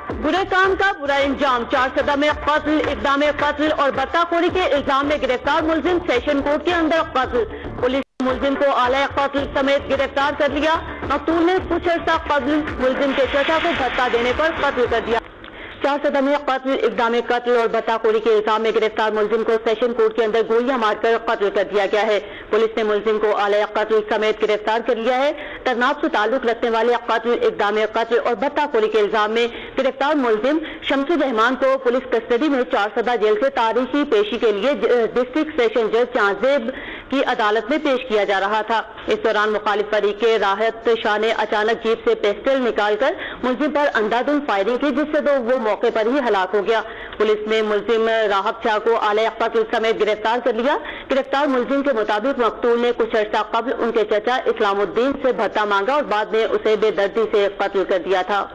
برے کام کا برا انجام، 4 سدہ میں قتل، اقدام قتل اور بطاخوری کے الزام میں گرفتار ملزم سیشن کورٹ کے اندر قتل۔ پولیس نے ملزم کو اعلی قتل سمیت گرفتار کر لیا۔ مقتول نے کچھ عرصہ قبل ملزم کے چچا کو دھکا دینے پر قتل کر دیا۔ 4 سدہ میں قتل، اقدام قتل اور بطاخوری کے الزام میں گرفتار ملزم کو سیشن کورٹ کے اندر گولیاں مار کر قتل کر دیا گیا ہے۔ پولیس نے ملزم کو اعلی قتل سمیت گرفتار کر لیا ہے۔ ترناب سے تعلق رکھنے والے قتل، اقدام قتل اور بطاخوری کے الزام میں گرفتار ملزم شمس الرحمان کو پولیس کسٹڈی میں 4 سدہ جیل سے تاریخی پیشی کے لیے ڈسٹرکٹ سیشن جج چانزیب کی عدالت میں پیش کیا جا رہا تھا۔ اس دوران مخالف فریق کے راحت شاہ نے اچانک جیپ سے پسٹل نکال کر ملزم پر اندھادھند فائرنگ کی، جس سے وہ موقع پر ہی ہلاک ہو گیا۔ پولیس نے ملزم راحت شاہ کو اعلی قتل سمیت گرفتار کر لیا۔ گرفتار ملزم کے مطابق مقتول نے کچھ عرصہ قبل ان کے چچا اسلام الدین سے بھتہ مانگا اور بعد میں اسے بے دردی سے قتل کر دیا تھا۔